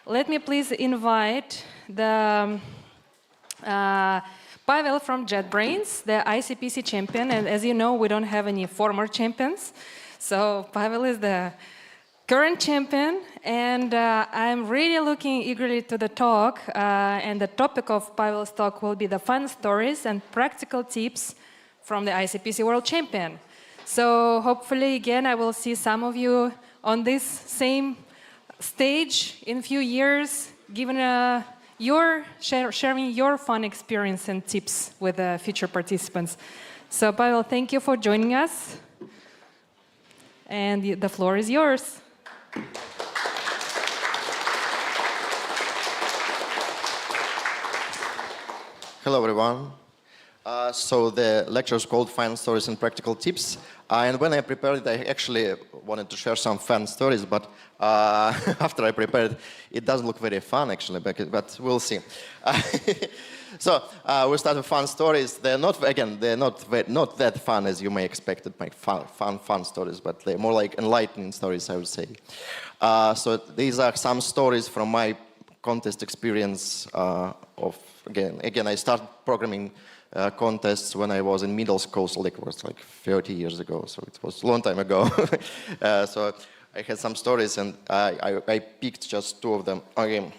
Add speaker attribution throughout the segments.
Speaker 1: let me please invite the Pavel from JetBrains, the ICPC champion. And as you know, we don't have any former champions. So Pavel is the current champion. And I'm really looking eagerly to the talk. And the topic of Pavel's talk will be the fun stories and practical tips from the ICPC World Champion. So hopefully, again, I will see some of you on this same stage in a few years, giving sharing your fun experience and tips with the future participants. So Pavel, thank you for joining us. And the floor is yours.
Speaker 2: Hello, everyone. So the lecture is called Fun Stories and Practical Tips. And when I prepared it, I actually wanted to share some fun stories, but after I prepared, it doesn't look very fun, actually, but we'll see. So we'll start with fun stories. They're not that fun as you may expect it, like fun stories, but they're more like enlightening stories, I would say. So these are some stories from my contest experience again, I started programming contests when I was in middle school, so it was like 30 years ago, so it was a long time ago. So I had some stories, and I picked just two of them. Okay.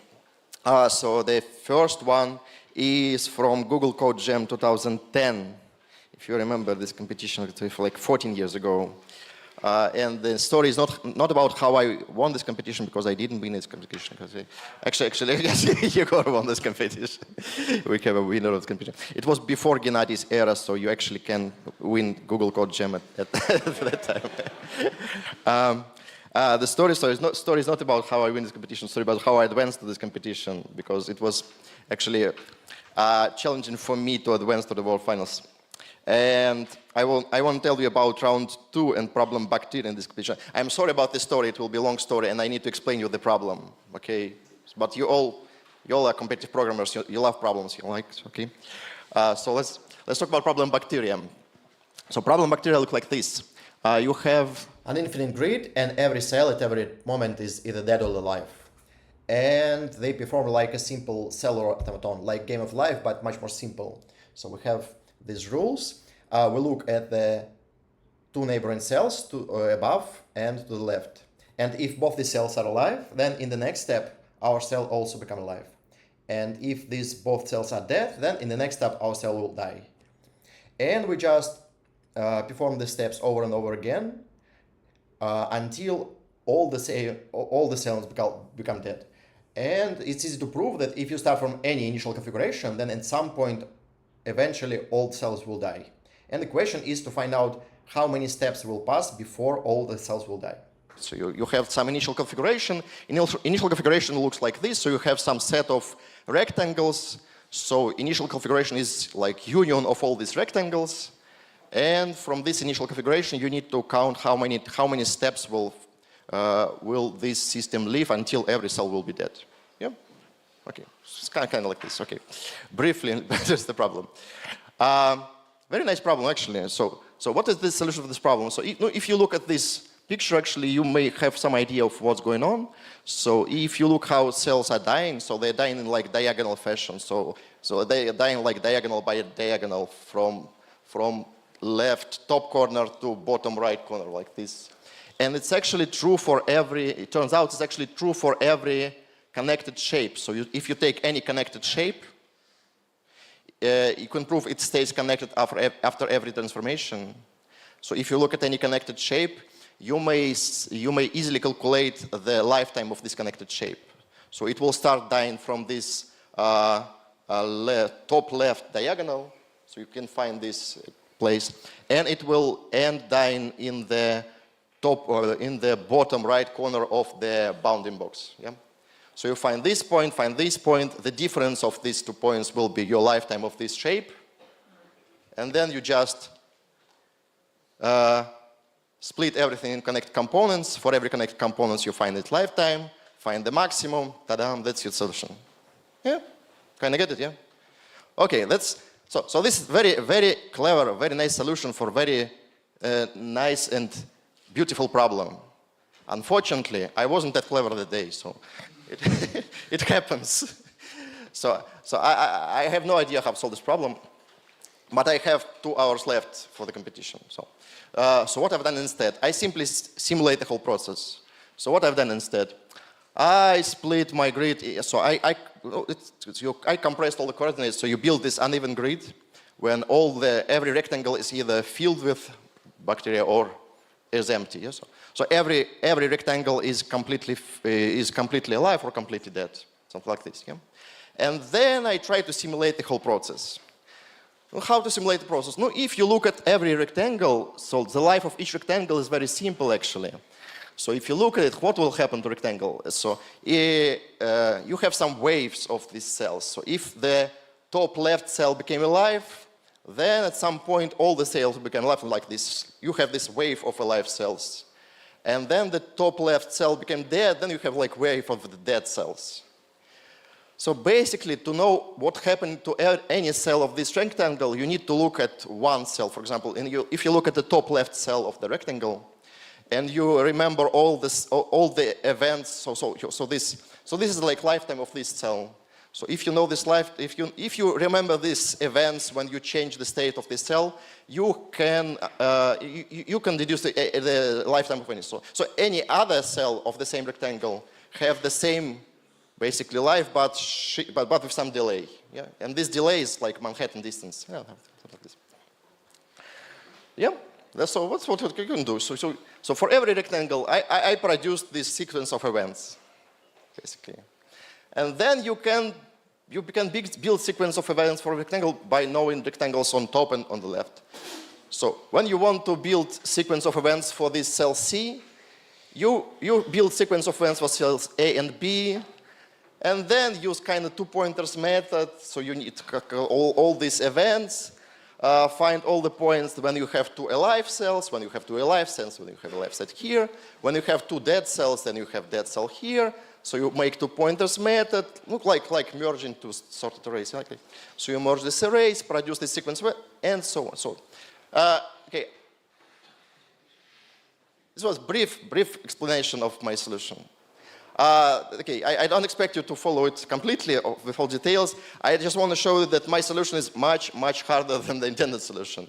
Speaker 2: So the first one is from Google Code Jam 2010. If you remember this competition, it was like 14 years ago. And the story is not about how I won this competition, because I didn't win this competition. Actually, Yegor won this competition. We have a winner of this competition. It was before Gennadi's era, so you actually can win Google Code Jam at that time. The story is not about how I win this competition. Story about how I advanced to this competition, because it was actually challenging for me to advance to the World Finals. And I won't tell you about round 2 and problem bacteria in this competition. I'm sorry about this story. It will be a long story, and I need to explain you the problem. Okay, but you all are competitive programmers. You love problems. You like okay. So let's talk about problem bacteria. So problem bacteria look like this. You have an infinite grid, and every cell at every moment is either dead or alive. And they perform like a simple cellular automaton, like Game of Life, but much more simple. So we have these rules. We look at the two neighboring cells above and to the left. And if both the cells are alive, then in the next step, our cell also becomes alive. And if these both cells are dead, then in the next step, our cell will die. And we just perform the steps over and over again until all the cells become dead. And it's easy to prove that if you start from any initial configuration, then at some point, eventually all cells will die. And the question is to find out how many steps will pass before all the cells will die. So you have some initial configuration. Initial configuration looks like this. So you have some set of rectangles. So initial configuration is like union of all these rectangles. And from this initial configuration, you need to count how many steps will this system live until every cell will be dead. Yeah? Okay, it's kind of like this. Okay, briefly, that's the problem. Very nice problem, actually. So what is the solution for this problem? So if you look at this picture, actually, you may have some idea of what's going on. So if you look how cells are dying, so they're dying in like diagonal fashion. So they are dying like diagonal by diagonal from left top corner to bottom right corner, like this. And it's actually true for it turns out it's actually true for every connected shape. So if you take any connected shape, you can prove it stays connected after every transformation. So if you look at any connected shape, you may easily calculate the lifetime of this connected shape. So it will start dying from this top left diagonal. So you can find this place, and it will end dying in the top or in the bottom right corner of the bounding box. Yeah. So you find this point, the difference of these 2 points will be your lifetime of this shape. And then you just split everything in connected components. For every connected components, you find its lifetime, find the maximum, ta-da, that's your solution. Yeah, kind of get it, yeah? Okay, so this is very, very clever, very nice solution for very nice and beautiful problem. Unfortunately, I wasn't that clever that day, so It happens. So I have no idea how to solve this problem, but I have 2 hours left for the competition. So what I've done instead, I simply simulate the whole process. So what I've done instead, I split my grid. So I compressed all the coordinates. So you build this uneven grid when every rectangle is either filled with bacteria or is empty. Yes? So every rectangle is completely alive or completely dead, something like this. Yeah? And then I try to simulate the whole process. How to simulate the process? No, if you look at every rectangle, so the life of each rectangle is very simple actually. So if you look at it, what will happen to rectangle? So you have some waves of these cells. So if the top left cell became alive, then at some point all the cells became alive like this. You have this wave of alive cells. And then the top left cell became dead, then you have like wave of the dead cells. So basically, to know what happened to any cell of this rectangle, you need to look at one cell. For example, if you look at the top left cell of the rectangle, and you remember all the events, so this is like lifetime of this cell. So if you know this if you remember these events when you change the state of this cell, you can deduce the lifetime of any cell. So any other cell of the same rectangle have the same basically life, but with some delay. Yeah, and this delay is like Manhattan distance. Yeah, that's what you can do. So for every rectangle, I produced this sequence of events, basically. And then you can build sequence of events for a rectangle by knowing rectangles on top and on the left. So when you want to build sequence of events for this cell C, you build sequence of events for cells A and B, and then use kind of 2 pointers method. So you need all these events, find all the points when you have 2 alive cells, when you have 2 alive cells, when you have a alive set here, when you have 2 dead cells, then you have dead cell here. So you make 2 pointers method, look like merging 2 sorted arrays. Okay. So you merge this arrays, produce this sequence, and so on. So, okay. This was brief explanation of my solution. Okay, I don't expect you to follow it completely with all details. I just want to show you that my solution is much, much harder than the intended solution.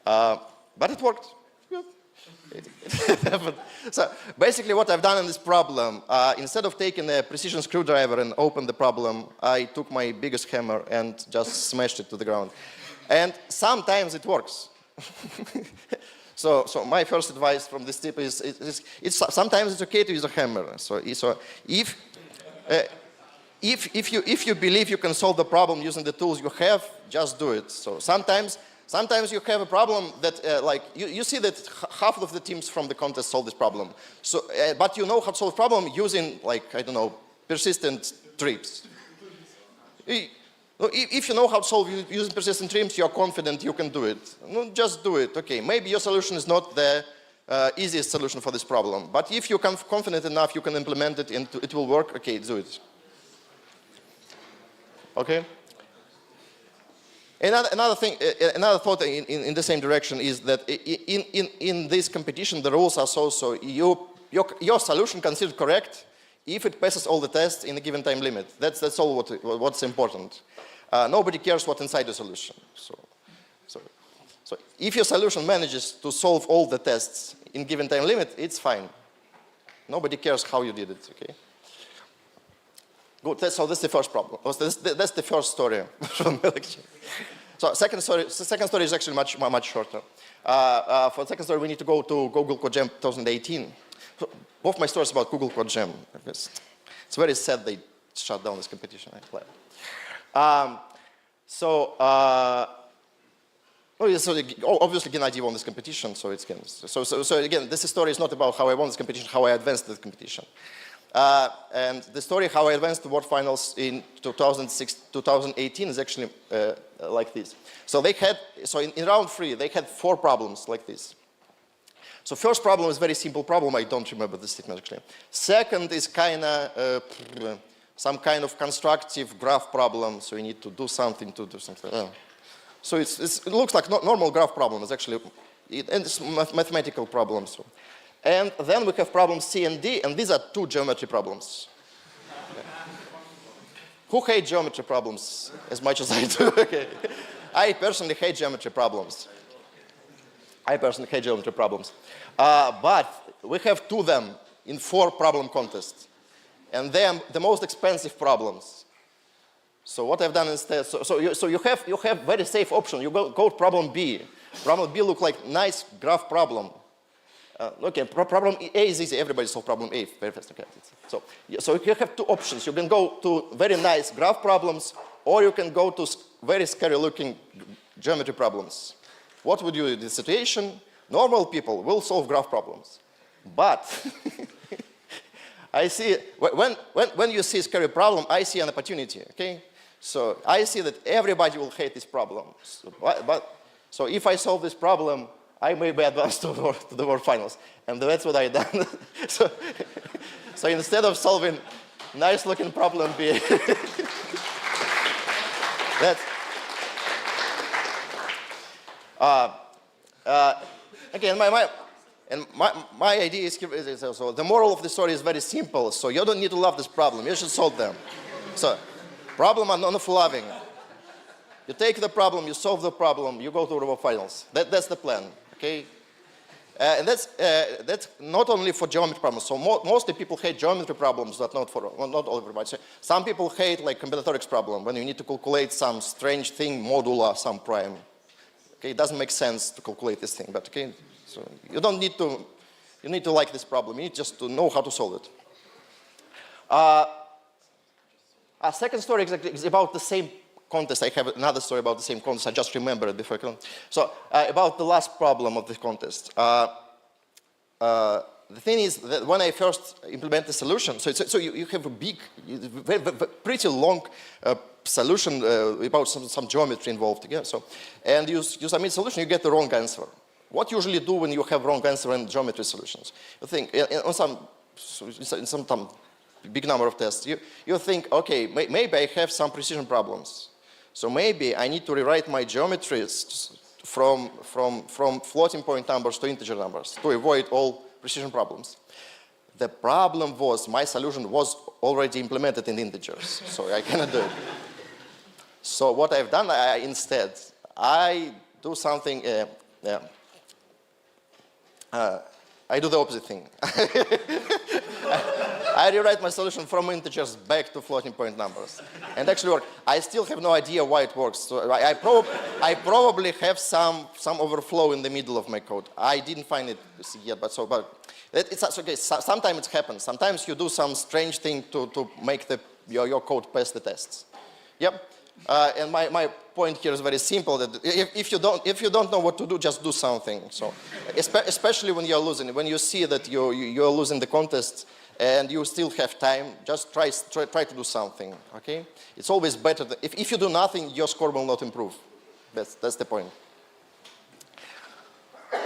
Speaker 2: But it worked. Yeah. So basically what I've done in this problem, instead of taking a precision screwdriver and open the problem, I took my biggest hammer and just smashed it to the ground. And sometimes it works. So my first advice from this tip is sometimes it's okay to use a hammer. So if you believe you can solve the problem using the tools you have, just do it. So sometimes you have a problem that like you see that half of the teams from the contest solve this problem. So but you know how to solve the problem using like I don't know persistent trips. If you know how to solve using persistent trims, you're confident you can do it. No, just do it. Okay, maybe your solution is not the easiest solution for this problem, but if you're confident enough, you can implement it and it will work. Okay, do it. Okay. Another thing, another thought in the same direction is that in this competition, the rules are so your solution considered correct if it passes all the tests in a given time limit. That's all what's important. Nobody cares what's inside the solution. So if your solution manages to solve all the tests in given time limit, it's fine. Nobody cares how you did it. Okay. Good. So that's the first problem. That's the first story from the lecture. So second story is actually much shorter. For the second story, we need to go to Google Code Jam 2018. So both my stories about Google Code Jam. It's very sad they shut down this competition. So obviously Gennady won this competition. So again, this story is not about how I won this competition, how I advanced the competition. And the story how I advanced to World Finals in 2018 is actually like this. So in round 3, they had 4 problems like this. So first problem is a very simple problem. I don't remember the statement actually. Second is some kind of constructive graph problem. So you need to do something to do something. So it looks like normal graph problem. It's actually it's mathematical problems. And then we have problems C and D, and these are 2 geometry problems. Who hates geometry problems as much as I do? Okay. I personally hate geometry problems. But we have 2 of them in 4 problem contests. And they are the most expensive problems. So what I've done instead, so you have very safe option. You go problem B. Problem B look like nice graph problem. Okay, problem A is easy. Everybody solve problem A very fast. Okay. So you have 2 options. You can go to very nice graph problems, or you can go to very scary looking geometry problems. What would you do in this situation? Normal people will solve graph problems. But I see, when you see a scary problem, I see an opportunity, okay? So I see that everybody will hate this problem. So if I solve this problem, I may be advanced to the world finals. And that's what I done. So instead of solving nice looking problem B, again, my idea is also, the moral of the story is very simple. So you don't need to love this problem. You should solve them. So problem are not loving. You take the problem, you solve the problem, you go to the world finals. That's the plan, okay? And that's not only for geometry problems. So mostly people hate geometry problems, but not all everybody. So some people hate like combinatorics problem, when you need to calculate some strange thing, modular some prime. Okay, it doesn't make sense to calculate this thing, but okay, so you don't need to, you need to like this problem. You need just to know how to solve it. A second story is about the same contest. I have another story about the same contest. I just remembered it before. So about the last problem of the contest. The thing is that when I first implement the solution, so you have a big, pretty long solution about some geometry involved. Yeah? So, and you submit solution, you get the wrong answer. What you usually do when you have wrong answer in geometry solutions? You think on some big number of tests, you think, okay, maybe I have some precision problems. So maybe I need to rewrite my geometries from floating point numbers to integer numbers to avoid all precision problems. The problem was my solution was already implemented in integers, so I cannot do it. So what I've done instead, I do something, I do the opposite thing. I rewrite my solution from integers back to floating point numbers. And actually work. I still have no idea why it works. So I probably have some overflow in the middle of my code. I didn't find it yet, but it's okay. Sometimes it happens. Sometimes you do some strange thing to make your code pass the tests. Yep. And my point here is very simple. That if you don't know what to do, just do something. So, especially when you're losing, when you see that you're losing the contest and you still have time, just try to do something. Okay? It's always better. If you do nothing, your score will not improve. That's the point.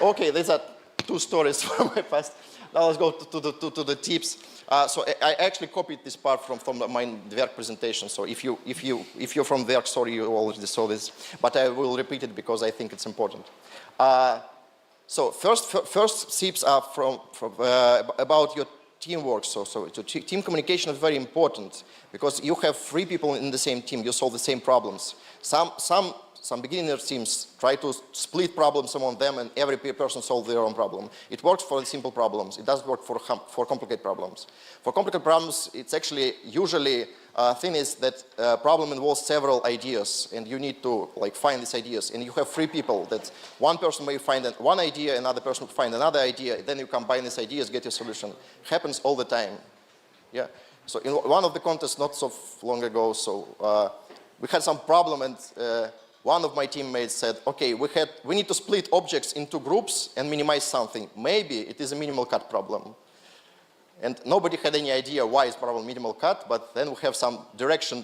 Speaker 2: Okay, these are 2 stories from my past. Now let's go to the tips. So I actually copied this part from my Dwerg presentation. So if you're from Dwerg, sorry, you already saw this, but I will repeat it because I think it's important. So first tips are about your teamwork. So team communication is very important because you have 3 people in the same team. You solve the same problems. Some beginner teams try to split problems among them and every person solve their own problem. It works for the simple problems. It doesn't work for complicated problems. For complicated problems, it's actually usually thing is that problem involves several ideas and you need to find these ideas. And you have 3 people that one person may find one idea, another person will find another idea, then you combine these ideas, get your solution. Happens all the time. Yeah. So in one of the contests not so long ago, so we had some problem and one of my teammates said, okay, we need to split objects into groups and minimize something. Maybe it is a minimal cut problem. And nobody had any idea why it's problem minimal cut, but then we have some direction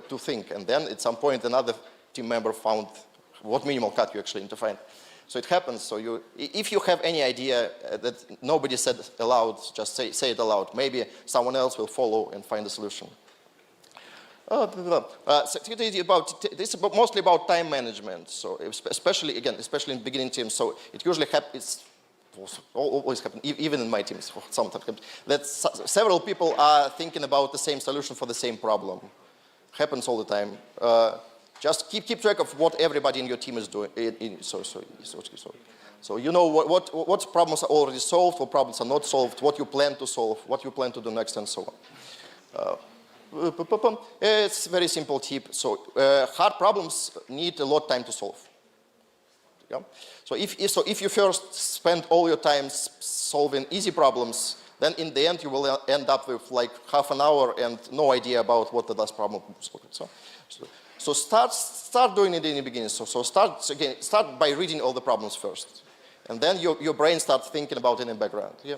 Speaker 2: to think. And then at some point, another team member found what minimal cut you actually need to find. So it happens. So if you have any idea that nobody said aloud, just say it aloud. Maybe someone else will follow and find a solution. This is mostly about time management. So especially in beginning teams. So it usually happens. always happen, even in my teams, sometimes, that several people are thinking about the same solution for the same problem. Happens all the time. Just keep track of what everybody in your team is doing. So you know what problems are already solved, what problems are not solved, what you plan to solve, what you plan to do next, and so on. It's a very simple tip. So hard problems need a lot of time to solve. Yeah? So if you first spend all your time solving easy problems, then in the end you will end up with like half an hour and no idea about what the last problem was. So start doing it in the beginning. So start by reading all the problems first, and then your brain starts thinking about it in the background. Yeah.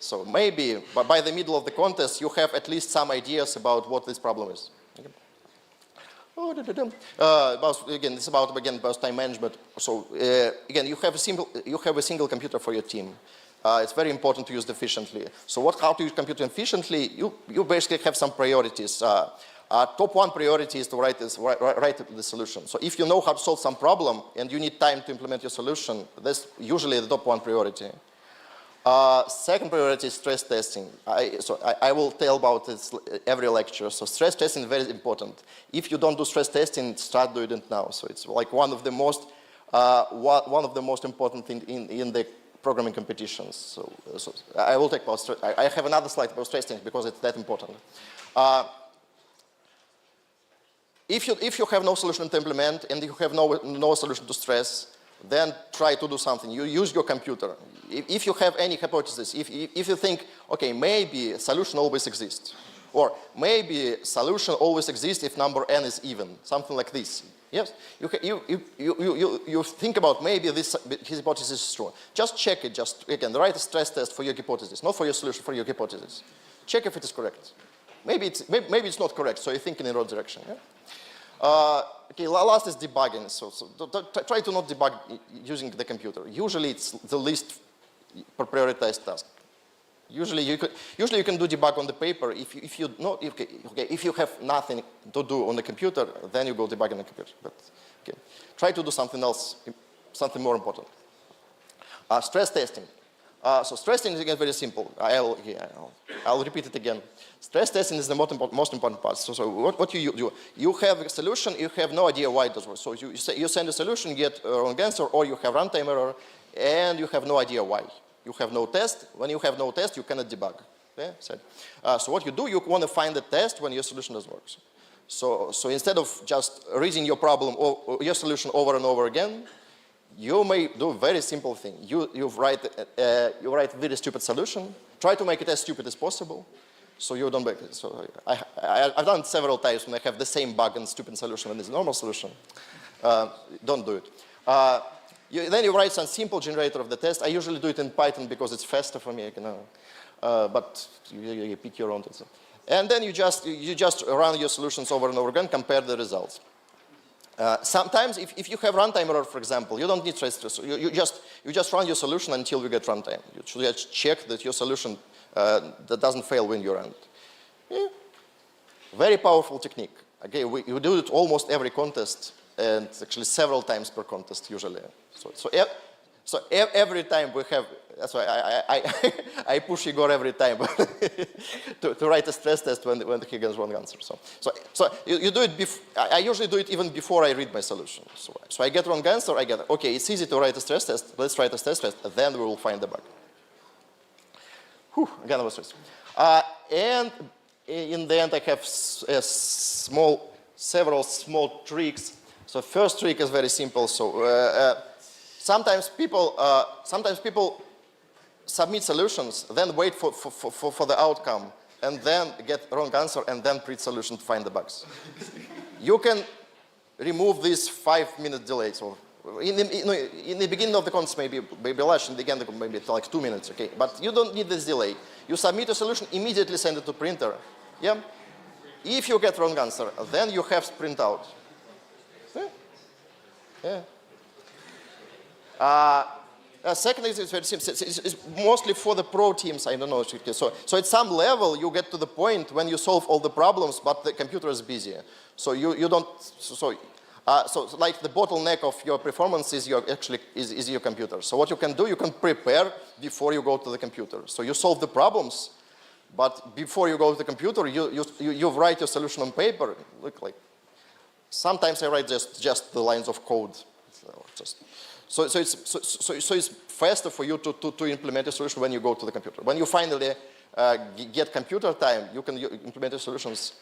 Speaker 2: So maybe by the middle of the contest you have at least some ideas about what this problem is. Okay. Again, it's about time management. So again, you have a single computer for your team. It's very important to use it efficiently. So how to use computer efficiently? You basically have some priorities. Top one priority is to write the solution. So if you know how to solve some problem and you need time to implement your solution, that's usually the top one priority. Second priority is stress testing. I will tell about this every lecture. So stress testing is very important. If you don't do stress testing, start doing it now. So it's like one of the most important things in the programming competitions. So I will talk about stress. I have another slide about stress testing because it's that important. If you have no solution to implement and you have no solution to stress, then try to do something. You use your computer. If you have any hypothesis, if you think, okay, maybe solution always exists, or maybe solution always exists if number n is even, something like this. Yes, you think about maybe his hypothesis is true. Just check it. Just again, write a stress test for your hypothesis, not for your solution, for your hypothesis. Check if it is correct. Maybe it's not correct, so you're thinking in the wrong direction. Yeah? Okay, last is debugging. So try to not debug using the computer. Usually it's the least prioritized task. Usually you can do debug on the paper. If you have nothing to do on the computer, then you go debug on the computer. But okay, try to do something else, something more important. Stress testing. So stress testing is again very simple. I'll repeat it again. Stress testing is the most important part. So what you do, you have a solution, you have no idea why it doesn't work. So you send a solution, get a wrong answer, or you have runtime error, and you have no idea why. You have no test. When you have no test, you cannot debug. Okay? So what you do, you want to find the test when your solution doesn't work. So instead of just reading your problem or your solution over and over again, you may do a very simple thing. You write a very stupid solution. Try to make it as stupid as possible, so you don't make it. So I've done it several times when I have the same bug and stupid solution when it's a normal solution. Don't do it. Then you write some simple generator of the test. I usually do it in Python because it's faster for me. But you pick your own test. And then you just run your solutions over and over again, compare the results. Sometimes, if you have runtime error, for example, you don't need stress test. You just run your solution until you get runtime. You should just check that your solution that doesn't fail when you run it. Yeah. Very powerful technique. Okay, we do it almost every contest, and actually several times per contest usually. So every time we have. That's why I push Igor every time to write a stress test when he gets wrong answer. So you do it. I usually do it even before I read my solution. So I get wrong answer. I get okay. It's easy to write a stress test. Let's write a stress test. Then we will find the bug. Again, I was stressed. And in the end, I have several small tricks. So first trick is very simple. So sometimes people submit solutions, then wait for the outcome, and then get wrong answer, and then print solution to find the bugs. You can remove this 5-minute delay. So in the beginning of the contest, maybe less, in the end, maybe like 2 minutes, okay? But you don't need this delay. You submit a solution, immediately send it to printer. Yeah? If you get wrong answer, then you have to print out. Yeah. Second is very simple. It's mostly for the pro teams. I don't know. So at some level, you get to the point when you solve all the problems, but the computer is busy. So you don't. So So like the bottleneck of your performance is is your computer. So what you can do, you can prepare before you go to the computer. So you solve the problems, but before you go to the computer, you write your solution on paper. Look like sometimes I write just the lines of code. So it's faster for you to implement a solution when you go to the computer. When you finally get computer time, you can implement your solutions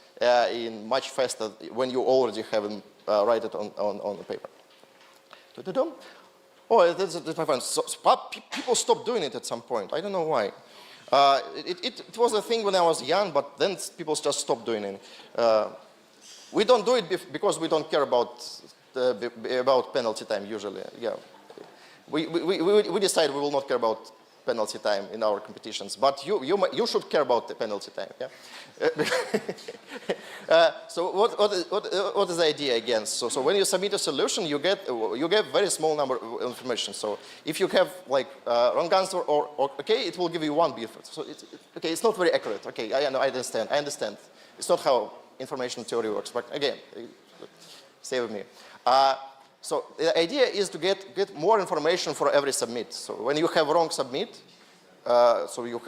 Speaker 2: in much faster when you already have them write it on the paper. Oh, that's my friend. So, people stopped doing it at some point. I don't know why. It was a thing when I was young, but then people just stopped doing it. We don't do it because we don't care about penalty time usually. Yeah, we decide we will not care about penalty time in our competitions, but you should care about the penalty time. Yeah. So what is the idea again? So when you submit a solution, you get very small number of information. So if you have like wrong answer or okay, it will give you one bit. So it's not very accurate. Okay, I understand. It's not how information theory works. But again, stay with me. So the idea is to get more information for every submit. So when you have wrong submit, so you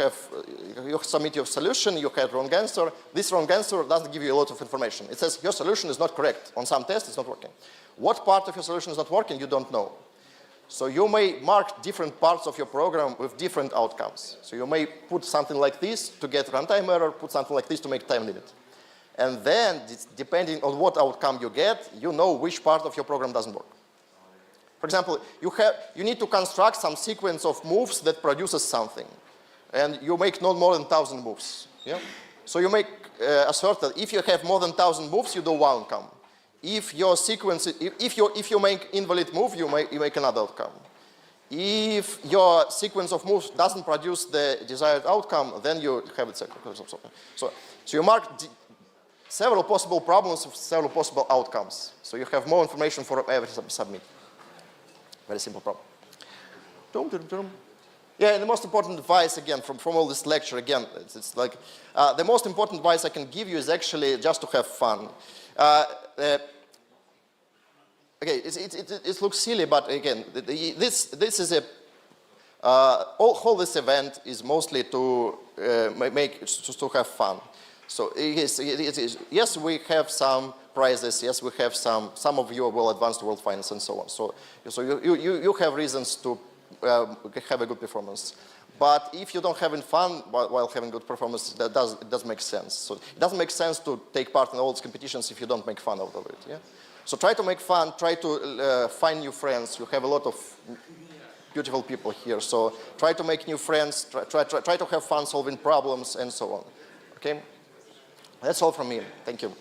Speaker 2: submit your solution, you have wrong answer. This wrong answer doesn't give you a lot of information. It says your solution is not correct. On some tests, it's not working. What part of your solution is not working, you don't know. So you may mark different parts of your program with different outcomes. So you may put something like this to get runtime error, put something like this to make time limit. And then, depending on what outcome you get, you know which part of your program doesn't work. For example, you need to construct some sequence of moves that produces something. And you make not more than 1,000 moves. Yeah? So you make assert that if you have more than 1,000 moves, you do one outcome. If your sequence, if you make invalid move, you make another outcome. If your sequence of moves doesn't produce the desired outcome, then you have it second. So you mark several possible problems with several possible outcomes. So you have more information for every submit. Very simple problem. Yeah, and the most important advice, again, from all this lecture, again, it's like, the most important advice I can give you is actually just to have fun. Okay, it looks silly, but again, this is a, all this event is mostly to to have fun. So yes, we have some prizes. Yes, we have some of you are well advanced world finance and so on. So you have reasons to have a good performance. But if you don't have fun while having good performance, it doesn't make sense. So it doesn't make sense to take part in all these competitions if you don't make fun out of it. Yeah. So try to make fun. Try to find new friends. You have a lot of beautiful people here. So try to make new friends. Try to have fun solving problems and so on. Okay. That's all from me. Thank you.